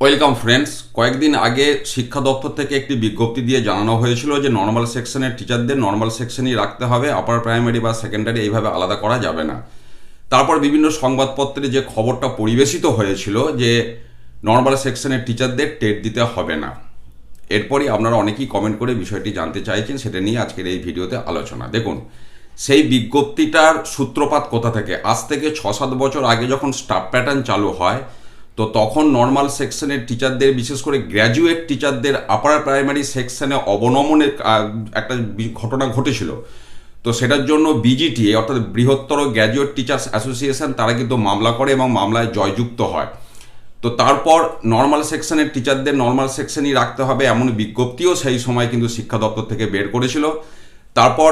Welcome friends. কয়েকদিন আগে শিক্ষা দপ্তর থেকে একটি বিজ্ঞপ্তি দিয়ে জানানো হয়েছিল যে নর্মাল সেকশনের টিচারদের নর্মাল সেকশনই রাখতে হবে, আপার প্রাইমারি বা সেকেন্ডারি এইভাবে আলাদা করা যাবে না। তারপর বিভিন্ন সংবাদপত্রে যে খবরটা পরিবেশিত হয়েছিল যে নর্মাল সেকশনের টিচারদের টেট দিতে হবে না, এরপরই আপনারা অনেকেই কমেন্ট করে বিষয়টি জানতে চাইছেন, সেটা নিয়ে আজকের এই ভিডিওতে আলোচনা। দেখুন, সেই বিজ্ঞপ্তিটার সূত্রপাত কোথা থেকে? আজ থেকে 6-7 বছর আগে যখন স্টাফ প্যাটার্ন চালু হয়, তো তখন নর্মাল সেকশনের টিচারদের, বিশেষ করে গ্র্যাজুয়েট টিচারদের আপার প্রাইমারি সেকশনে অবনমনের একটা ঘটনা ঘটেছিল। তো সেটার জন্য বিজিটি অর্থাৎ বৃহত্তর গ্র্যাজুয়েট টিচার্স অ্যাসোসিয়েশন তারা কিন্তু মামলা করে এবং মামলায় জয়যুক্ত হয়। তো তারপর নর্মাল সেকশনের টিচারদের নর্মাল সেকশনই রাখতে হবে এমন বিজ্ঞপ্তিও সেই সময় কিন্তু শিক্ষা দপ্তর থেকে বের করেছিল। তারপর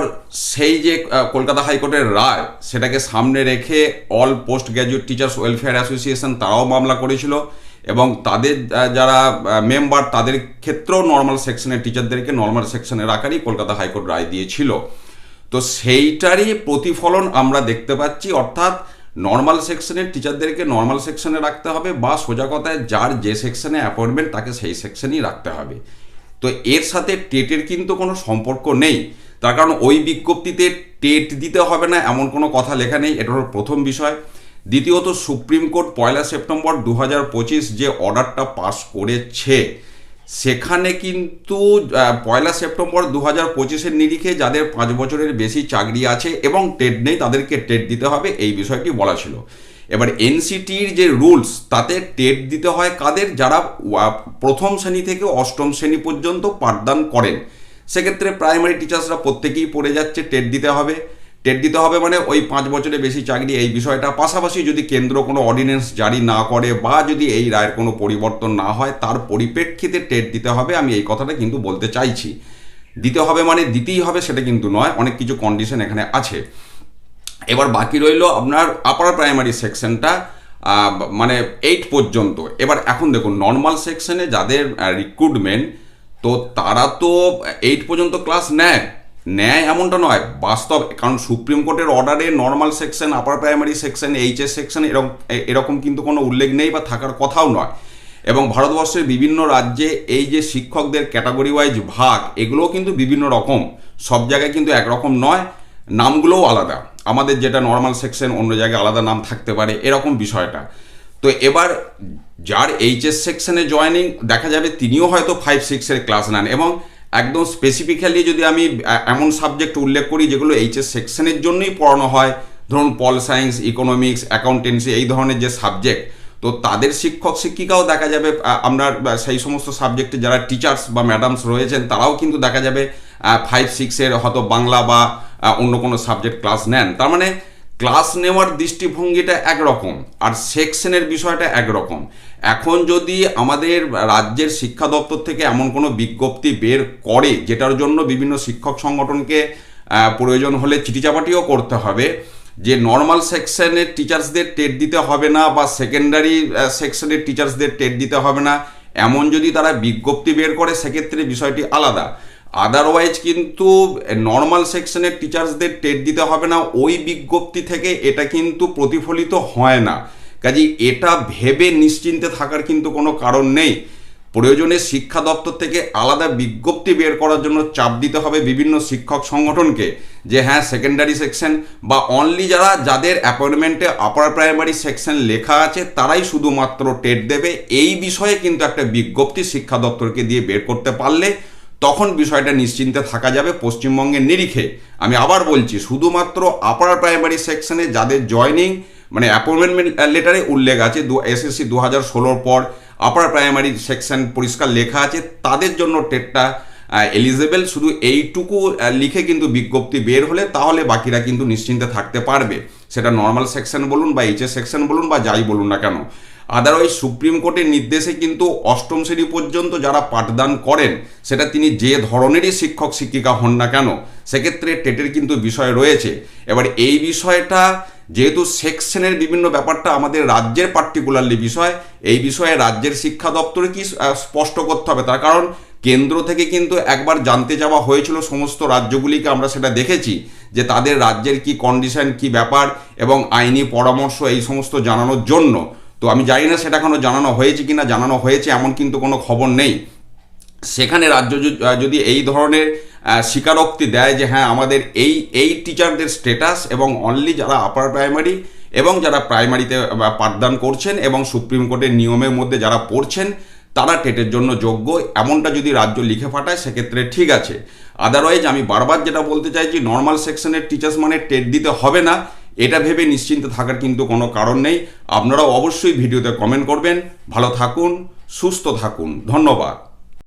সেই যে কলকাতা হাইকোর্টের রায়, সেটাকে সামনে রেখে all post graduate teachers welfare association তারাও মামলা করেছিল এবং তাদের যারা মেম্বার তাদের ক্ষেত্রেও নর্মাল সেকশনের টিচারদেরকে নর্মাল সেকশনে রাখারই কলকাতা হাইকোর্ট রায় দিয়েছিল। তো সেইটারই প্রতিফলন আমরা দেখতে পাচ্ছি, অর্থাৎ নর্মাল সেকশনের টিচারদেরকে নর্মাল সেকশনে রাখতে হবে, বা সোজা কথায় যার যে সেকশনে অ্যাপয়েন্টমেন্ট তাকে সেই সেকশনেই রাখতে হবে। তো এর সাথে টেটের কিন্তু কোনো সম্পর্ক নেই, তার কারণ ওই বিজ্ঞপ্তিতে টেট দিতে হবে না এমন কোনো কথা লেখা নেই। এটা হলো প্রথম বিষয়। দ্বিতীয়ত, সুপ্রিম কোর্ট 1 সেপ্টেম্বর 2025 যে অর্ডারটা পাস করেছে, সেখানে কিন্তু 1 সেপ্টেম্বর 2025-এর নিরিখে যাদের 5 বছরের বেশি চাকরি আছে এবং টেট নেই তাদেরকে টেট দিতে হবে, এই বিষয়টি বলা ছিল। এবার এনসিটির যে রুলস, তাতে টেট দিতে হয় কাদের? যারা প্রথম শ্রেণী থেকে অষ্টম শ্রেণী পর্যন্ত পাঠদান করেন। সেক্ষেত্রে প্রাইমারি টিচার্সরা প্রত্যেকেই পড়ে যাচ্ছে, টেট দিতে হবে। টেট দিতে হবে মানে ওই 5 বছরের বেশি চাকরি, এই বিষয়টা। পাশাপাশি যদি কেন্দ্র কোনো অর্ডিন্যান্স জারি না করে বা যদি এই রায়ের কোনো পরিবর্তন না হয়, তার পরিপ্রেক্ষিতে টেট দিতে হবে, আমি এই কথাটা কিন্তু বলতে চাইছি। দিতে হবে মানে দিতেই হবে সেটা কিন্তু নয়, অনেক কিছু কন্ডিশন এখানে আছে। এবার বাকি রইল আপনার আপার প্রাইমারি সেকশনটা, মানে 8 পর্যন্ত। এবার এখন দেখুন, নর্মাল সেকশনে যাদের রিক্রুটমেন্ট, তো তারা তো 8 পর্যন্ত ক্লাস নেয় এমনটা নয়, বাস্তব। কারণ সুপ্রিম কোর্টের অর্ডারে normal section, upper primary section, HS section এরকম কিন্তু কোনো উল্লেখ নেই বা থাকার কথাও নয়। এবং ভারতবর্ষের বিভিন্ন রাজ্যে এই যে শিক্ষকদের ক্যাটাগরি ওয়াইজ ভাগ, এগুলোও কিন্তু বিভিন্ন রকম, সব জায়গায় কিন্তু একরকম নয়, নামগুলোও আলাদা। আমাদের যেটা নর্মাল সেকশন, অন্য জায়গায় আলাদা নাম থাকতে পারে, এরকম বিষয়টা। তো এবার যার এইচএস সেকশনে জয়েনিং, দেখা যাবে তিনিও হয়তো 5-6-এর ক্লাস নেন, এবং একদম স্পেসিফিক্যালি যদি আমি এমন সাবজেক্ট উল্লেখ করি যেগুলো এইচএস সেকশনের জন্যই পড়ানো হয়, ধরুন পল সায়েন্স, ইকোনমিক্স, অ্যাকাউন্টেন্সি, এই ধরনের যে সাবজেক্ট, তো তাদের শিক্ষক শিক্ষিকাও দেখা যাবে আপনার সেই সমস্ত সাবজেক্টে যারা টিচার্স বা ম্যাডামস রয়েছেন, তারাও কিন্তু দেখা যাবে 5-6-এর হয়তো বাংলা বা অন্য কোনো সাবজেক্ট ক্লাস নেন। তার মানে ক্লাস নেওয়ার দৃষ্টিভঙ্গিটা একরকম আর সেকশনের বিষয়টা একরকম। এখন যদি আমাদের রাজ্যের শিক্ষা দপ্তর থেকে এমন কোনো বিজ্ঞপ্তি বের করে, যেটার জন্য বিভিন্ন শিক্ষক সংগঠনকে প্রয়োজন হলে চিঠিচাপাটিও করতে হবে, যে নর্মাল সেকশনের টিচার্সদের টেট দিতে হবে না বা সেকেন্ডারি সেকশনের টিচার্সদের টেট দিতে হবে না, এমন যদি তারা বিজ্ঞপ্তি বের করে, সেক্ষেত্রে বিষয়টি আলাদা। আদারওয়াইজ কিন্তু নর্মাল সেকশনের টিচার্সদের টেট দিতে হবে না, ওই বিজ্ঞপ্তি থেকে এটা কিন্তু প্রতিফলিত হয় না। কাজেই এটা ভেবে নিশ্চিন্তে থাকার কিন্তু কোনো কারণ নেই। প্রয়োজনে শিক্ষা দপ্তর থেকে আলাদা বিজ্ঞপ্তি বের করার জন্য চাপ দিতে হবে বিভিন্ন শিক্ষক সংগঠনকে, যে হ্যাঁ, সেকেন্ডারি সেকশন বা অনলি যাদের অ্যাপয়েন্টমেন্টে আপার প্রাইমারি সেকশন লেখা আছে তারাই শুধুমাত্র টেট দেবে, এই বিষয়ে কিন্তু একটা বিজ্ঞপ্তি শিক্ষা দপ্তরকে দিয়ে বের করতে পারলে তখন বিষয়টা নিশ্চিন্তে থাকা যাবে পশ্চিমবঙ্গের নিরিখে। আমি আবার বলছি, শুধুমাত্র আপার প্রাইমারি সেকশনে যাদের জয়নিং, মানে অ্যাপয়েন্টমেন্ট লেটারে উল্লেখ আছে এসএসসি 2016 পর আপার প্রাইমারি সেকশন পরিষ্কার লেখা আছে, তাদের জন্য টেটটা এলিজেবল। শুধু এইটুকু লিখে কিন্তু বিজ্ঞপ্তি বের হলে তাহলে বাকিরা কিন্তু নিশ্চিন্তে থাকতে পারবে, সেটা নর্মাল সেকশন বলুন বা এইচএস সেকশন বলুন বা যাই বলুন না কেন। আদারওয়াইজ সুপ্রিম কোর্টের নির্দেশে কিন্তু অষ্টম শ্রেণী পর্যন্ত যারা পাঠদান করেন, সেটা তিনি যে ধরনেরই শিক্ষক শিক্ষিকা হন না কেন, সেক্ষেত্রে টেটের কিন্তু বিষয় রয়েছে। এবার এই বিষয়টা যেহেতু সেকশনের বিভিন্ন ব্যাপারটা আমাদের রাজ্যের পার্টিকুলারলি বিষয়, এই বিষয়ে রাজ্যের শিক্ষা দপ্তরে কি স্পষ্ট করতে হবে। তার কারণ কেন্দ্র থেকে কিন্তু একবার জানতে যাওয়া হয়েছিল সমস্ত রাজ্যগুলিকে, আমরা সেটা দেখেছি যে তাদের রাজ্যের কি কন্ডিশন, কি ব্যাপার এবং আইনি পরামর্শ এই সমস্ত জানানোর জন্য। তো আমি জানি না সেটা এখনও জানানো হয়েছে কিনা, জানানো হয়েছে এমন কিন্তু কোনো খবর নেই। সেখানে রাজ্য যদি এই ধরনের স্বীকারোক্তি দেয় যে হ্যাঁ আমাদের এই টিচারদের স্ট্যাটাস এবং অনলি যারা আপার প্রাইমারি এবং যারা প্রাইমারিতে পাঠদান করছেন এবং সুপ্রিম কোর্টের নিয়মের মধ্যে যারা পড়ছেন তারা টেটের জন্য যোগ্য, এমনটা যদি রাজ্য লিখে পাঠায় সেক্ষেত্রে ঠিক আছে। আদারওয়াইজ আমি বারবার যেটা বলতে চাইছি, নর্মাল সেকশনের টিচার্স মানে টেট দিতে হবে না, এটা ভেবে নিশ্চিন্তে থাকার কিন্তু কোনো কারণ নেই। আপনারাও অবশ্যই ভিডিওতে কমেন্ট করবেন। ভালো থাকুন, সুস্থ থাকুন, ধন্যবাদ।